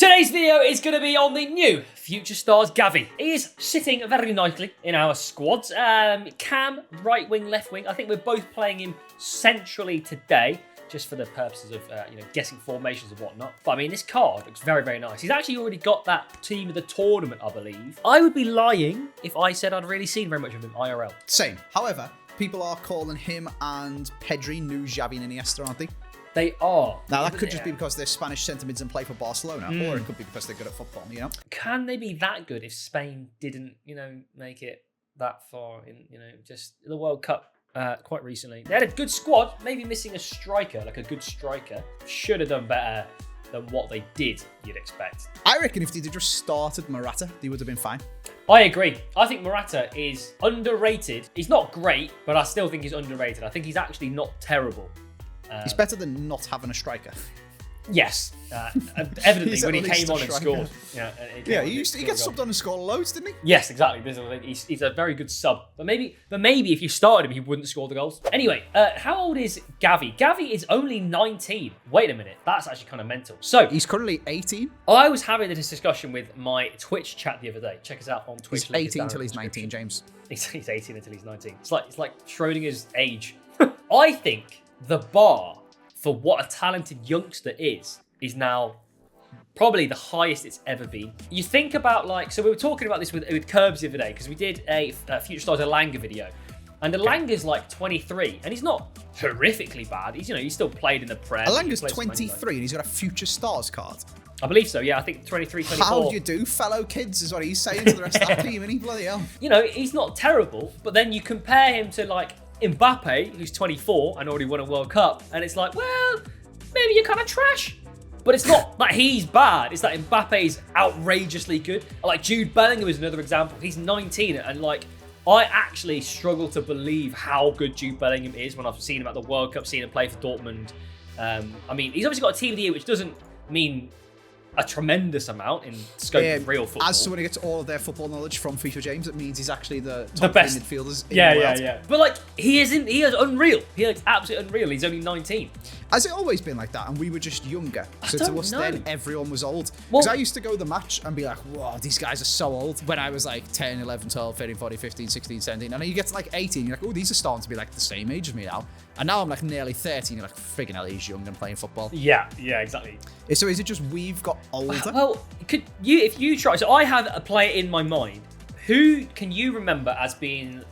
Today's video is going to be on the new Future Stars Gavi. He is sitting very nicely in our squad. Cam, right wing, left wing. I think we're both playing him centrally today, just for the purposes of guessing formations and whatnot. But I mean, this card looks very, very nice. He's actually already got that team of the tournament, I believe. I would be lying if I said I'd really seen very much of him IRL. Same. However, people are calling him and Pedri new Xavi and Iniesta, aren't they? They are. Now, that could just be because they're Spanish centre-mids and play for Barcelona, or it could be because they're good at football, you know? Can they be that good if Spain didn't, make it that far in, just the World Cup quite recently? They had a good squad, maybe missing a striker, like a good striker. Should have done better than what they did, you'd expect. I reckon if they'd just started Morata, they would have been fine. I agree. I think Morata is underrated. He's not great, but I still think he's underrated. I think he's actually not terrible. He's better than not having a striker. Yes. Evidently, when he came on and scored. He gets subbed on and scored loads, didn't he? Yes, exactly. He's a very good sub. But maybe if you started him, he wouldn't score the goals. Anyway, how old is Gavi? Gavi is only 19. Wait a minute. That's actually kind of mental. So he's currently 18. I was having this discussion with my Twitch chat the other day. Check us out on Twitch. He's 18 until he's 19, James. He's 18 until he's 19. It's like Schrodinger's age. I think the bar for what a talented youngster is now probably the highest it's ever been. You think about so we were talking about this with Curbs the other day because we did a Future Stars Elanga video, and Elanga's like 23 and he's not horrifically bad. He's still played in the Prem. Elanga's 23 and he's got a Future Stars card. I believe so, yeah. I think 23, 24. How do you do, fellow kids, is what he's saying to the rest of that team, and he bloody hell. He's not terrible, but then you compare him to Mbappe, who's 24 and already won a World Cup, and it's like, well, maybe you're kind of trash. But it's not that he's bad, it's that Mbappe's outrageously good. Like Jude Bellingham is another example. He's 19 and I actually struggle to believe how good Jude Bellingham is when I've seen him at the World Cup, seen him play for Dortmund. He's obviously got a team of the year, which doesn't mean a tremendous amount in scope of real football. As someone who gets all of their football knowledge from FIFAJames, it means he's actually the top best midfielders in the world. Yeah. But he is unreal. He is absolutely unreal. He's only 19. Has it always been like that? And we were just younger. So to us then, everyone was old. Because Well, I used to go to the match and be like, whoa, these guys are so old. When I was 10, 11, 12, 13, 14, 15, 16, 17. And then you get to 18, you're like, oh, these are starting to be the same age as me now. And now I'm nearly 30, and you're like, friggin' hell, he's young and playing football. Yeah, exactly. So is it just we've got older? Well, if you try, so I have a player in my mind. Who can you remember as being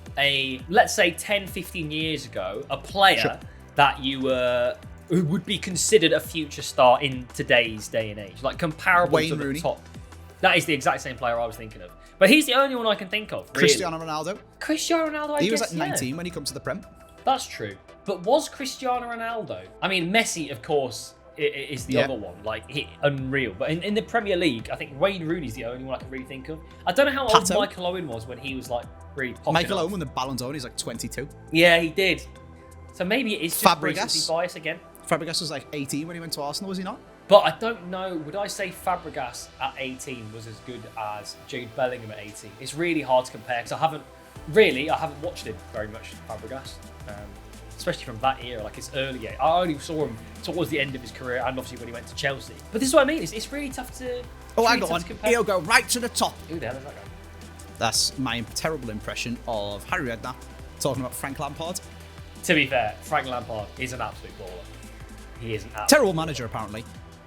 let's say 10, 15 years ago, a player that who would be considered a future star in today's day and age? Comparable Wayne to the Rooney. top. That is the exact same player I was thinking of. But he's the only one I can think of. Really. Cristiano Ronaldo. Cristiano Ronaldo, I He guess, was 19 when he comes to the Prem. That's true. But was Cristiano Ronaldo? I mean, Messi, of course, is the other one. Unreal. But in the Premier League, I think Wayne Rooney's the only one I can really think of. I don't know how old Michael Owen was when he was really popping Michael off. Owen won the Ballon d'Or, he's 22. Yeah, he did. So maybe it is just recency bias again. Fabregas was 18 when he went to Arsenal, was he not? But I don't know. Would I say Fabregas at 18 was as good as Jude Bellingham at 18? It's really hard to compare because I haven't watched him very much, Fabregas. Especially from that era, his early year. I only saw him towards the end of his career and obviously when he went to Chelsea. But this is what I mean. It's really tough to. I got one. He'll go right to the top. Who the hell is that guy? That's my terrible impression of Harry Redknapp talking about Frank Lampard. To be fair, Frank Lampard is an absolute baller. He is an absolute terrible manager, apparently.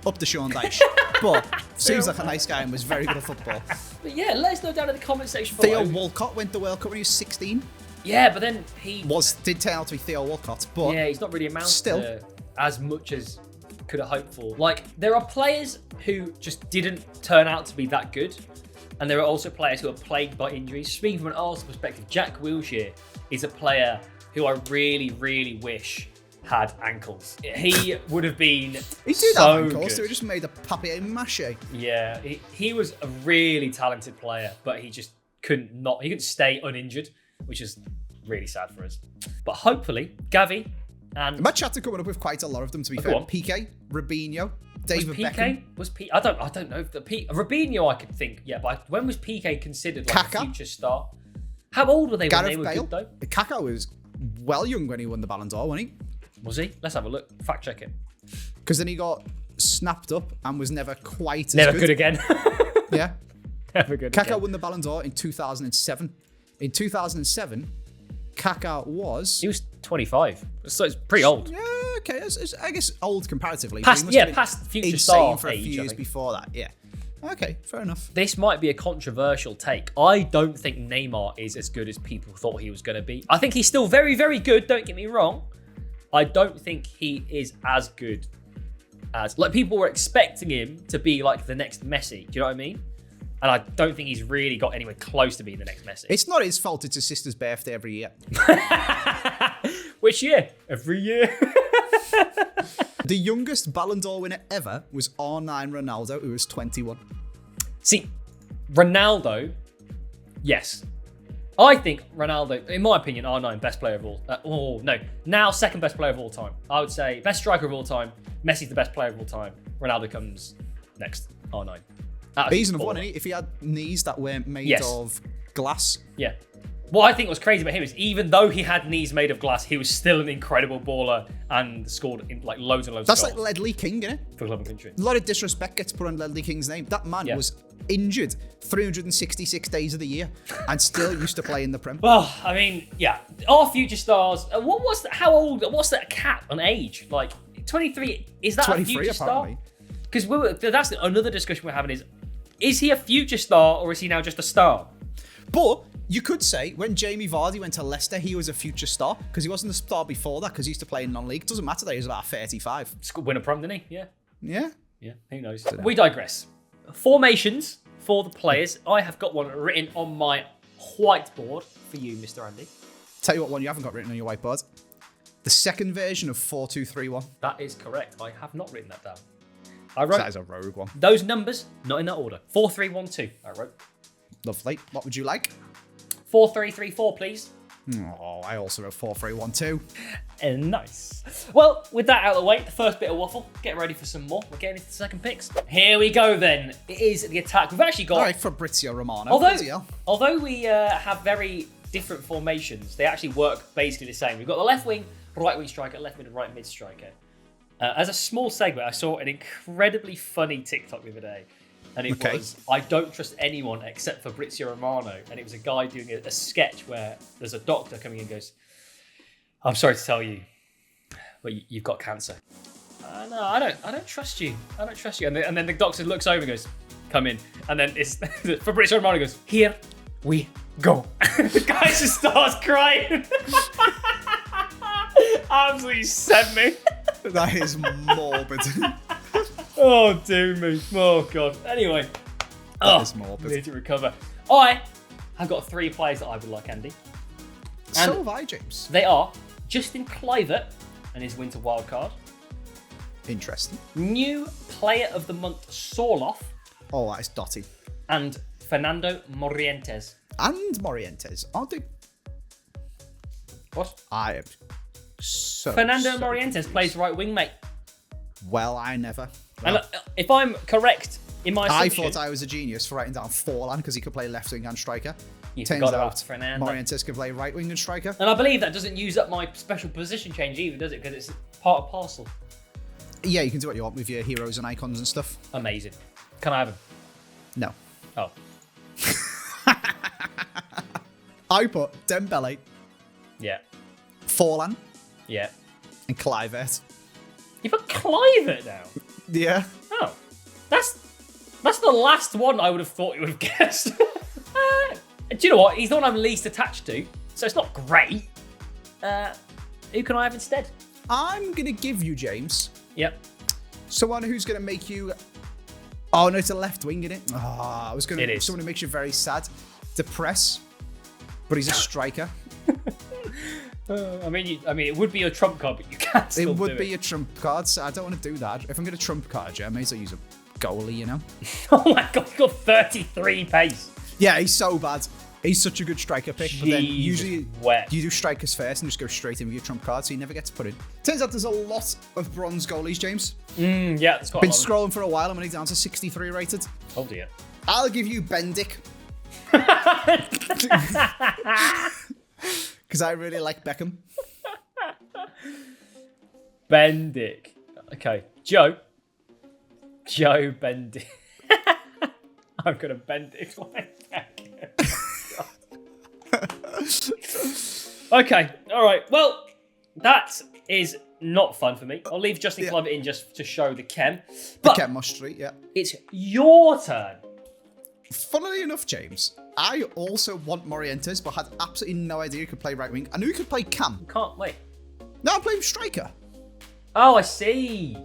Up to Sean Dyche. But seems like a nice guy and was very good at football. But yeah, let us know down in the comment section below. Theo Walcott went to the World Cup when he was 16. Yeah, but then he did turn out to be Theo Walcott, but yeah, he's not really amounted to as much as could have hoped for. There are players who just didn't turn out to be that good, and there are also players who are plagued by injuries. Speaking from an Arsenal perspective, Jack Wilshere is a player who I really, really wish had ankles. He would have been he did so have ankles, good. so he just made a papier-mâché. Yeah, he was a really talented player, but he just couldn't stay uninjured, which is really sad for us. But hopefully, Gavi and my chat are coming up with quite a lot of them, to be fair. PK, Robinho, David Beckham. I don't know if Robinho I could think, yeah, but when was PK considered a future star? How old were they when they were good though? Kaká was well young when he won the Ballon d'Or, wasn't he? Was he? Let's have a look. Fact check it. Because then he got snapped up and was never quite as Never good again. Yeah. Never good Kaká again. won the Ballon d'Or in 2007. In 2007, Kaká was... He was 25. So it's pretty old. Yeah, okay. I guess old comparatively. Past, But he must have been past future insane star for a age, few I years think. before that. Yeah. Okay, fair enough. This might be a controversial take. I don't think Neymar is as good as people thought he was going to be. I think he's still very, very good. Don't get me wrong. I don't think he is as good as... Like, people were expecting him to be like the next Messi. Do you know what I mean? And I don't think he's really got anywhere close to being the next Messi. It's not his fault. It's his sister's birthday every year. Which year? Every year. The youngest Ballon d'Or winner ever was R9 Ronaldo, who was 21. See, Ronaldo, yes. I think Ronaldo, in my opinion, R9 best player of all... now second best player of all time. I would say best striker of all time. Messi's the best player of all time. Ronaldo comes next, R9. He's another one, isn't he? If he had knees that weren't made of glass. Yeah. What I think was crazy about him is even though he had knees made of glass, he was still an incredible baller and scored in like loads and loads That's of like goals Ledley King, isn't it? for club and country. A lot of disrespect gets put on Ledley King's name. That man was injured 366 days of the year and still used to play in the Prem. Well, I mean, yeah. Our future stars, how old, what's that cap on age? Like 23, is that 23 a future apparently. star? Because that's another discussion we're having is he a future star or is he now just a star? But you could say when Jamie Vardy went to Leicester, he was a future star because he wasn't a star before that because he used to play in non-league. It doesn't matter that he was about 35. Win a Prem, didn't he? Yeah. Yeah. Yeah, who knows? We digress. Formations for the players. I have got one written on my whiteboard for you, Mr. Andy. Tell you what one you haven't got written on your whiteboard. The second version of 4-2-3-1. That is correct. I have not written that down. I wrote That is a rogue one. those numbers, not in that order. 4-3-1-2. I wrote. Lovely. What would you like? 4-3-3-4, please. Oh, I also wrote 4-3-1-2. Nice. Well, with that out of the way, the first bit of waffle. Get ready for some more. We're getting into the second picks. Here we go then. It is the attack. We've actually got... All right, Fabrizio Romano. Bloody hell. Although we have very different formations, they actually work basically the same. We've got the left wing, right wing striker, left mid and right mid striker. As a small segment, I saw an incredibly funny TikTok the other day. And it was, I don't trust anyone except Fabrizio Romano. And it was a guy doing a sketch where there's a doctor coming in and goes, I'm sorry to tell you, but you've got cancer. No, I don't trust you. I don't trust you. And then the doctor looks over and goes, come in. And then it's Fabrizio Romano goes, here we go. The guy just starts crying. Absolutely sent me. That is morbid. Oh, dear me. Oh, God. Anyway. That is morbid. Need to recover. I have got 3 players that I would like, Andy. So have I, James. They are Justin Kluivert and his winter wildcard. Interesting. New player of the month, Sorloth. Oh, that is Dotty. And Fernando Morientes. And Morientes. Aren't they? What? I am so... Fernando Morientes plays right wing, mate. Well, I never. And if I'm correct in my assumption... I thought I was a genius for writing down Forlan because he could play left wing and striker. You Turns forgot out about Fernando. Morientes can play right wing and striker. And I believe that doesn't use up my special position change either, does it? Because it's part of parcel. Yeah, you can do what you want with your heroes and icons and stuff. Amazing. Can I have him? No. Oh. I put Dembele, Yeah. Forlan, Yeah. and Kluivert. You put Kluivert now? Yeah. Oh. That's the last one I would have thought you would have guessed. Do you know what? He's the one I'm least attached to, so it's not great. Who can I have instead? I'm going to give you, James, Yep. someone who's going to make you... Oh, no, it's a left wing, isn't it? Oh, I was going It to... is. Someone who makes you very sad. Depress. But he's a striker. I mean, it would be a trump card, but you can't still It do would be a trump card, so I don't want to do that. If I'm going to trump card, I may as well use a goalie, you know? Oh my God, he's got 33 pace. Yeah, he's so bad. He's such a good striker pick, but then Jesus usually wet. you do strikers first and just go straight in with your trump card, so he never gets put in. Turns out there's a lot of bronze goalies, James. Yeah, it's got Been scrolling for a while, I'm only down to 63 rated. Oh dear. I'll give you Bendik. Because I really like Beckham. Bendik. Okay, Joe. Joe Bendick. I'm going to bend it. Okay, all right. Well, that is not fun for me. I'll leave Justin Club in just to show the chem. But the chem street, yeah. It's your turn. Funnily enough, James, I also want Morientes, but had absolutely no idea he could play right wing. I knew he could play cam. Can't wait. No, I'm playing striker. Oh, I see.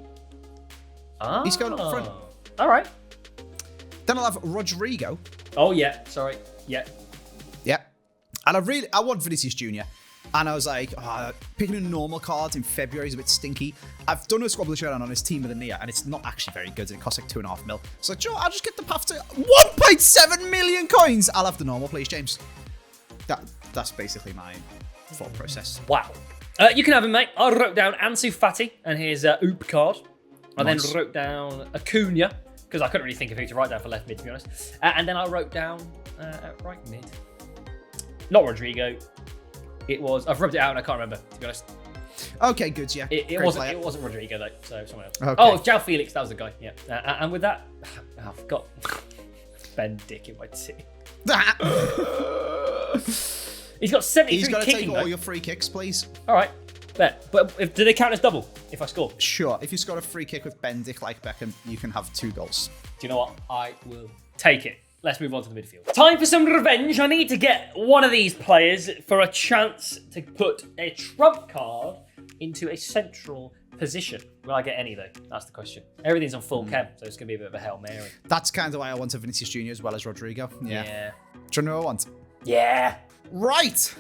Ah. He's going up front. All right. Then I'll have Rodrigo. Oh, yeah. Sorry. Yeah. Yeah. And I want Vinicius Jr. And I was like, picking a normal card in February is a bit stinky. I've done a Squabbler Showdown on his team of the Nia, and it's not actually very good, and it costs like 2.5 mil. So, Joe, I'll just get the path to 1.7 million coins. I'll have the normal, please, James. That's basically my thought process. Wow. You can have him, mate. I wrote down Ansu Fati and his Oop card. I then wrote down Acuna, because I couldn't really think of who to write down for left mid, to be honest. And then I wrote down right mid. Not Rodrigo. It was. I've rubbed it out and I can't remember, to be honest. Okay, good. Yeah. It wasn't Rodrigo though. So someone else. Okay. Oh, João Felix. That was the guy. Yeah. And with that, I forgot Ben Dick in my team. He's got 73 He's got to kicking. take all your free kicks, please. All right. Bet. But do they count as double if I score? Sure. If you score a free kick with Ben Dick like Beckham, you can have 2 goals. Do you know what? I will take it. Let's move on to the midfield. Time for some revenge. I need to get one of these players for a chance to put a trump card into a central position. Will I get any, though? That's the question. Everything's on full chem, so it's going to be a bit of a Hail Mary. That's kind of why I want a Vinicius Jr. as well as Rodrigo. Yeah. Do you know what I want? Yeah. Right.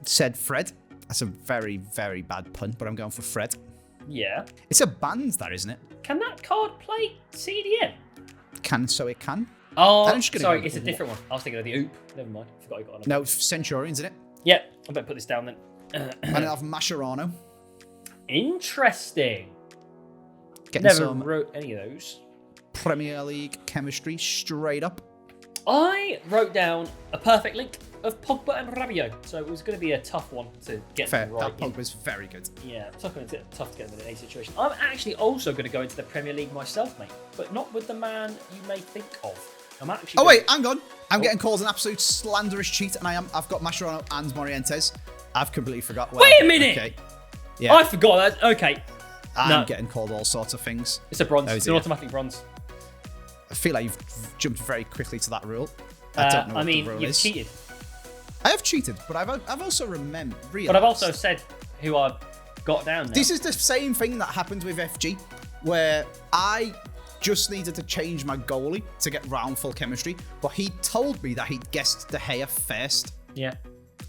Said Fred. That's a very, very bad pun, but I'm going for Fred. Yeah. It's a band, that, isn't it? Can that card play CDM? It can. Oh, sorry, it's a different one. I was thinking of the Oop. Never mind. I forgot I got on. No, Centurions, isn't it? Yeah, I better put this down then. And I'll have Mascherano. Interesting. Getting Never some wrote any of those. Premier League chemistry straight up. I wrote down a perfect link of Pogba and Rabiot, so it was going to be a tough one to get Fair. right. That Pogba's very good. Yeah, tough to get them in a situation. I'm actually also going to go into the Premier League myself, mate, but not with the man you may think of. I'm actually. Oh wait, hang on. I'm getting called an absolute slanderous cheat, and I've got Mascherano and Morientes. I've completely forgot. Wait a minute. Okay. Yeah. I forgot that. Okay. I'm getting called all sorts of things. It's a bronze. Oh, it's an automatic bronze. I feel like you've jumped very quickly to that rule. I don't know what the rule you've is. cheated. I have cheated, but I've also realized. But I've also said who I've got down there. This is the same thing that happened with FG, where I just needed to change my goalie to get round full chemistry, but he told me that he'd guessed De Gea first. Yeah.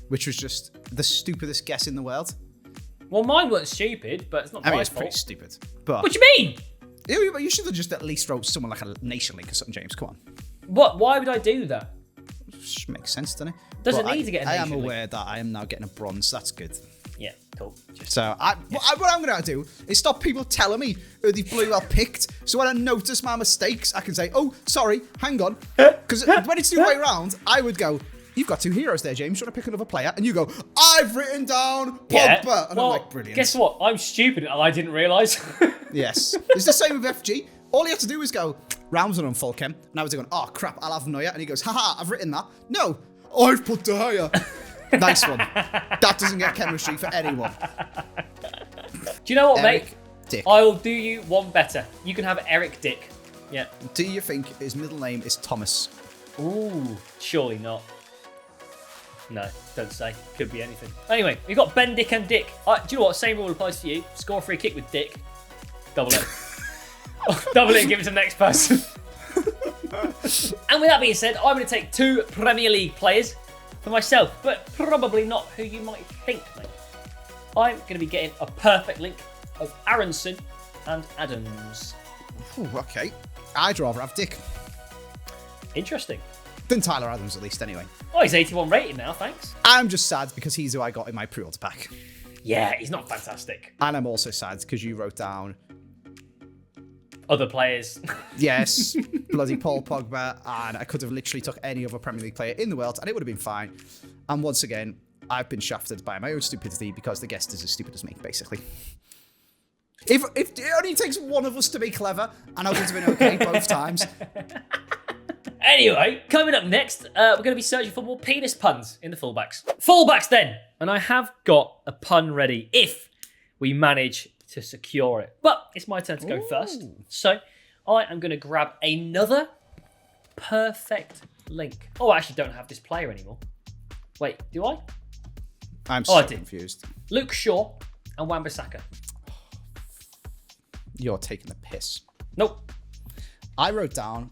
Which was just the stupidest guess in the world. Well, mine weren't stupid, but it's not my fault. It's pretty stupid. But what do you mean? You should have just at least wrote someone like a Nation League or something, James. Come on. What? Why would I do that? Just makes sense, doesn't it? Doesn't need to get a Nation League. I am League. aware that I am now getting a bronze. So that's good. Yeah, cool. So what I'm going to do is stop people telling me who they bloody well picked. So when I notice my mistakes, I can say, oh, sorry, hang on. Because when it's the other way around, I would go, you've got 2 heroes there, James. You want to pick another player? And you go, I've written down Pogba. Yeah. And I'm like, brilliant. Guess what? I'm stupid and I didn't realise. Yes. It's the same with FG. All you have to do is go, rounds on full chem. And I was going, oh, crap, I'll have Neuer. And he goes, haha, I've written that. No, I've put De Gea. Nice one. That doesn't get chemistry for anyone. Do you know what, Eric mate? Dick. I'll do you one better. You can have Eric Dick. Yeah. Do you think his middle name is Thomas? Ooh, surely not. No, don't say. Could be anything. Anyway, we've got Ben, Dick, and Dick. Do you know what? Same rule applies to you. Score a free kick with Dick. Double it. Double it and give it to the next person. And with that being said, I'm going to take 2 Premier League players for myself, but probably not who you might think, mate. I'm going to be getting a perfect link of Aronson and Adams. Ooh, okay. I'd rather have Dick Interesting. than Tyler Adams, at least, anyway. Oh, he's 81 rated now, thanks. I'm just sad because he's who I got in my pre-order pack. Yeah, he's not fantastic. And I'm also sad because you wrote down... Other players. Yes, bloody Paul Pogba, and I could have literally took any other Premier League player in the world and it would have been fine. And once again, I've been shafted by my own stupidity because the guest is as stupid as me, basically. If it only takes one of us to be clever, and I would have been okay both times. Anyway, coming up next, we're going to be searching for more penis puns in the fullbacks. Fullbacks then, and I have got a pun ready if we manage to secure it. But it's my turn to go first. So I am going to grab another perfect link. Oh, I actually don't have this player anymore. Wait, do I? I'm so confused. Luke Shaw and Wan-Bissaka. You're taking the piss. Nope. I wrote down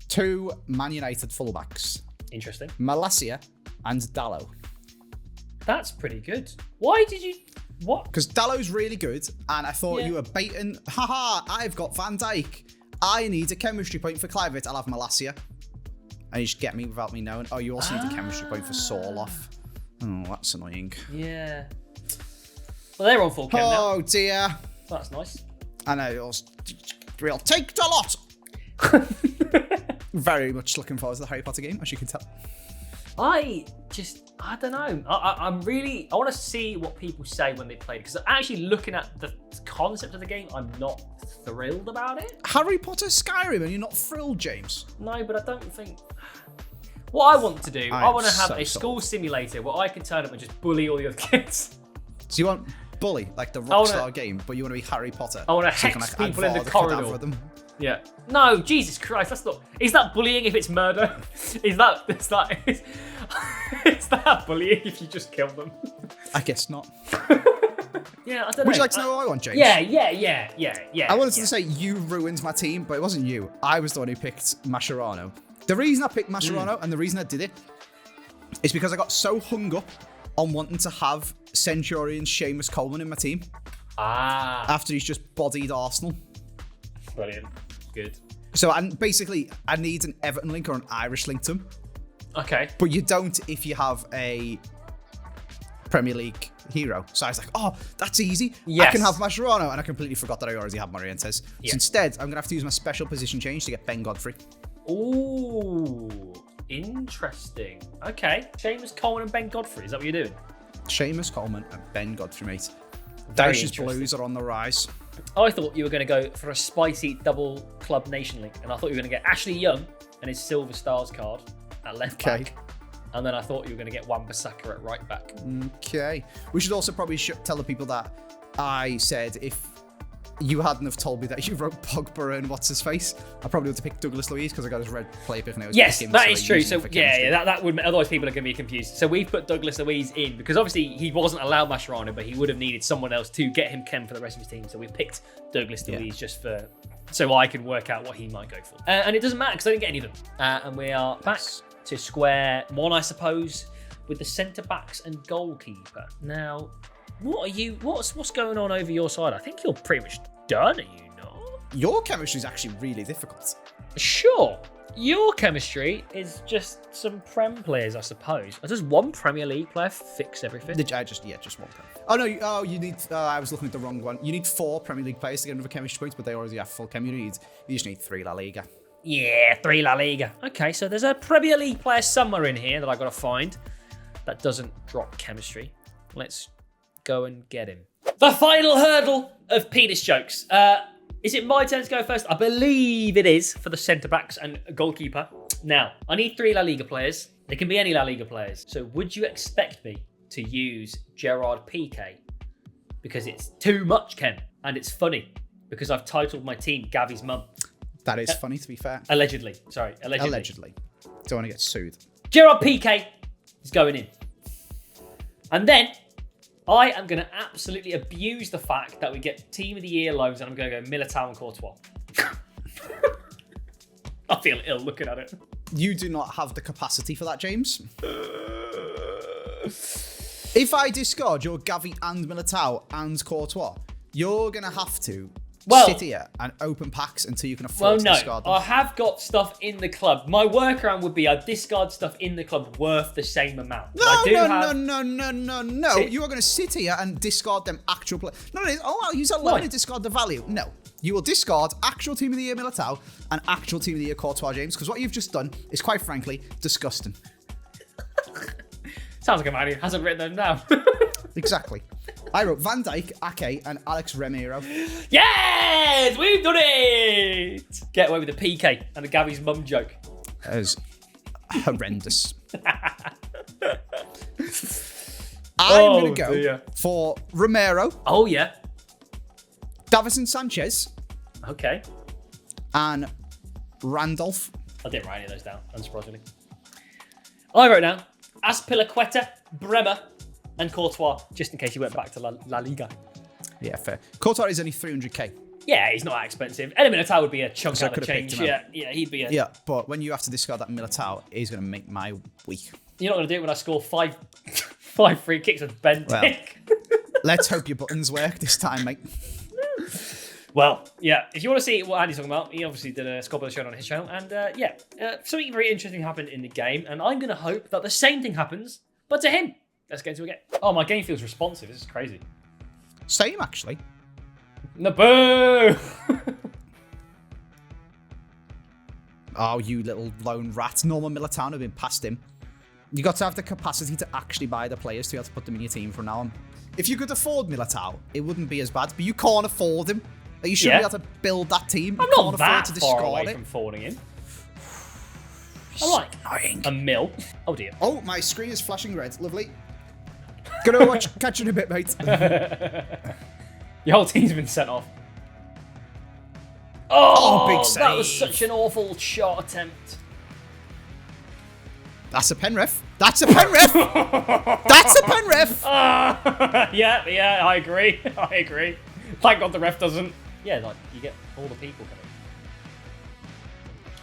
2 Man United fullbacks. Interesting. Malacia and Dalot. That's pretty good. Why did you... What? Because Dallow's really good, and I thought you were baiting. Haha, I've got Van Dijk. I need a chemistry point for Kluivert. I'll have Malacia. And you just get me without me knowing. Oh, you also need a chemistry point for Sorloth. Oh, that's annoying. Yeah. Well, they're on full chem now. Oh, dear. That's nice. I know. We'll take the lot. Very much looking forward to the Harry Potter game, as you can tell. I don't know. I want to see what people say when they play it. Because actually looking at the concept of the game, I'm not thrilled about it. Harry Potter Skyrim, and you're not thrilled, James? No, but I don't think... What I want to do, I want to have a school sold. simulator where I can turn up and just bully all the other kids. So you want Bully, like the Rockstar game, but you want to be Harry Potter. I want to hex people in the corridor. Yeah. No, Jesus Christ, that's not... Is that bullying if it's murder? Is that bullying if you just kill them? I guess not. Yeah, I don't know. Would you like to know what I want, James? Yeah. I wanted to say you ruined my team, but it wasn't you. I was the one who picked Mascherano. The reason I picked Mascherano and the reason I did it is because I got so hung up on wanting to have Centurion Seamus Coleman in my team. After he's just bodied Arsenal. Brilliant. Good. So I need an Everton link or an Irish link to him. Okay. But you don't if you have a Premier League hero. So I was like, oh, that's easy. Yes. I can have Mascherano, and I completely forgot that I already have Morientes. Yeah. So instead, I'm going to have to use my special position change to get Ben Godfrey. Ooh, interesting. Okay. Seamus Coleman and Ben Godfrey. Is that what you're doing? Seamus Coleman and Ben Godfrey, mate. Very Dyche's Blues are on the rise. I thought you were going to go for a spicy double club nation link, and I thought you were going to get Ashley Young and his Silver Stars card at left back. And then I thought you were going to get Wan-Bissaka at right back. Okay. We should also probably tell the people that I said if you hadn't have told me that you wrote Pogba and what's his face, I probably would have picked Douglas Luiz because I got his red play pick and it was yes, him, that is true. So that would, otherwise people are going to be confused. So we've put Douglas Luiz in because obviously he wasn't allowed Mascherano, but he would have needed someone else to get him chem for the rest of his team. So we picked Douglas Luiz just so I can work out what he might go for. And it doesn't matter because I didn't get any of them. And we are back to square one, I suppose, with the centre backs and goalkeeper. Now, what's going on over your side? I think you're pretty much done, are you not? Your chemistry is actually really difficult. Sure. Your chemistry is just some Prem players, I suppose. Does one Premier League player fix everything? Just one Prem. Oh, no. You need... I was looking at the wrong one. You need 4 Premier League players to get another chemistry points, but they already have full chem. You just need 3 La Liga. Yeah, 3 La Liga. Okay, so there's a Premier League player somewhere in here that I've got to find that doesn't drop chemistry. Let's go and get him. The final hurdle of penis jokes. Is it my turn to go first? I believe it is for the centre-backs and goalkeeper. Now, I need 3 La Liga players. They can be any La Liga players. So would you expect me to use Gerard Piqué? Because it's too much chem. And it's funny because I've titled my team Gavi's mum. That is funny, to be fair. Allegedly. Don't want to get sued. Gerard Piqué is going in. And then I am going to absolutely abuse the fact that we get Team of the Year loans and I'm going to go Militao and Courtois. I feel ill looking at it. You do not have the capacity for that, James. If I discard your Gavi and Militao and Courtois, you're going to have to sit here and open packs until you can afford to discard them. I have got stuff in the club. My workaround would be I'd discard stuff in the club worth the same amount. No. You are going to sit here and discard them actual play. No, I'll use a loan to discard the value. No. You will discard actual Team of the Year Militao and actual Team of the Year Courtois, James, because what you've just done is, quite frankly, disgusting. Sounds like a man who hasn't written them down. Exactly. I wrote Van Dijk, Ake, and Alex Remiro. Yes, we've done it. Get away with the PK and the Gavi's mum joke. That is horrendous. I'm going to go for Romero. Oh, yeah. Davison Sanchez. Okay. And Randolph. I didn't write any of those down, unsurprisingly. I wrote down Azpilicueta, Bremer, and Courtois, just in case you went back to La Liga. Yeah, fair. Courtois is only 300k. Yeah, he's not that expensive. Eden Militao would be a chunk So I out of could have change. picked him Yeah, he'd be a... Yeah, but when you have to discard that Militao, he's going to make my week. You're not going to do it when I score five free kicks with Ben Dick. Let's hope your buttons work this time, mate. Well, yeah, if you want to see what Andy's talking about, he obviously did a squad builder show on his channel, and something very interesting happened in the game, and I'm going to hope that the same thing happens, but to him. Let's get into it again. Oh, my game feels responsive. This is crazy. Same, actually. No, boo! Oh, you little lone rat. Norman Militao have been past him. You got to have the capacity to actually buy the players to be able to put them in your team from now on. If you could afford Militao, it wouldn't be as bad, but you can't afford him. Like, you shouldn't be able to build that team. I'm not that far away from affording him. I'm like a mil. Oh, dear. Oh, my screen is flashing red. Lovely. Gonna watch catch you in a bit, mate. Your whole team's been sent off. Oh, big save. That was such an awful shot attempt. That's a pen ref. That's a pen ref. That's a pen ref. Yeah, I agree. I agree. Thank God the ref doesn't. Yeah, like, you get all the people coming.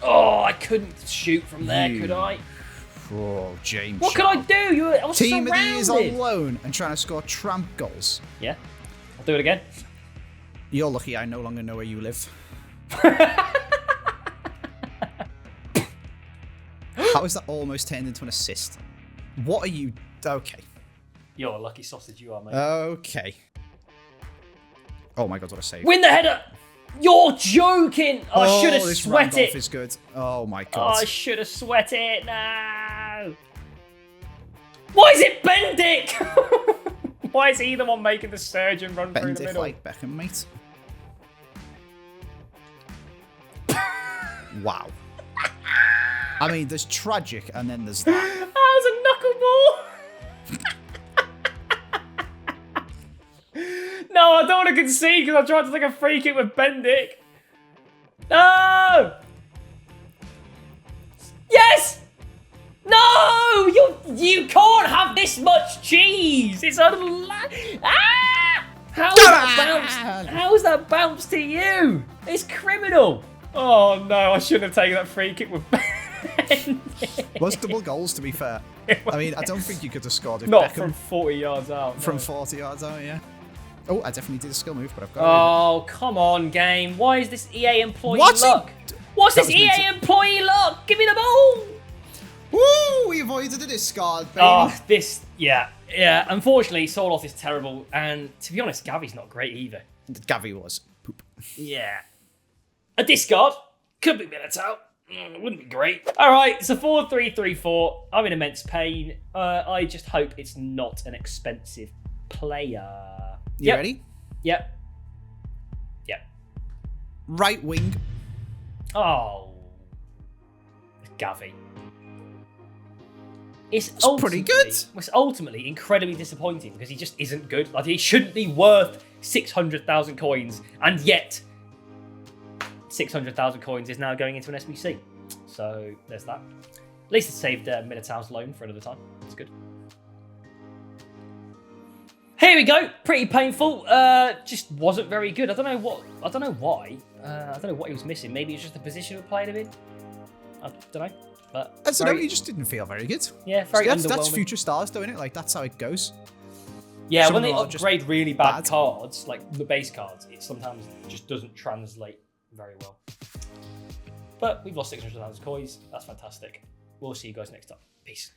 Oh, I couldn't shoot from there, could I? Oh, James. What could I do? I was Team surrounded. of these on loan and trying to score tramp goals. Yeah, I'll do it again. You're lucky I no longer know where you live. How is that almost turned into an assist? What are you... Okay. You're a lucky sausage you are, mate. Okay. Oh my God, what a save. Win the header! You're joking! Oh, I should have sweat it. Is good. Oh my God. Oh, I should have sweat it. No. Why is it Bendick? Why is he the one making the surge and run through the middle? Like Beckham, mate. Wow. I mean, there's tragic and then there's that. That was a knuckleball. No, I don't want to concede because I tried to take a free kick with Bendick. No! Yes! No! You can't have this much cheese. It's How's that bounced to you? It's criminal. Oh no, I shouldn't have taken that free kick with Bendick. Was double goals, to be fair. I mean, I don't think you could have scored if Not Beckham... from 40 yards out. From 40 yards out, yeah. Oh, I definitely did a skill move, but I've got Oh, come on, game. Why is this EA employee luck? What's this EA employee luck? Give me the ball. Woo! We avoided a discard, baby. Oh, yeah. Unfortunately, Soloth is terrible, and to be honest, Gavi's not great either. Gavi was poop. Yeah. A discard. Could be Militao. Wouldn't be great. All right, it's a 4-3-3-4. I'm in immense pain. I just hope it's not an expensive player. You ready? Yep. Right wing. Oh. Gavi. It's pretty good. It's ultimately incredibly disappointing because he just isn't good. Like, he shouldn't be worth 600,000 coins, and yet 600,000 coins is now going into an SBC. So there's that. At least it saved Militao's loan for another time. That's good. Here we go. Pretty painful. Just wasn't very good. I don't know why. I don't know what he was missing. Maybe it's just the position we played him in. I don't know. But I don't know, he just didn't feel very good. Yeah, very underwhelming. That's future stars doing it. Like, that's how it goes. Yeah, Some when they of them are upgrade really bad cards, like the base cards, it sometimes just doesn't translate very well. But we've lost 600,000 coins. That's fantastic. We'll see you guys next time. Peace.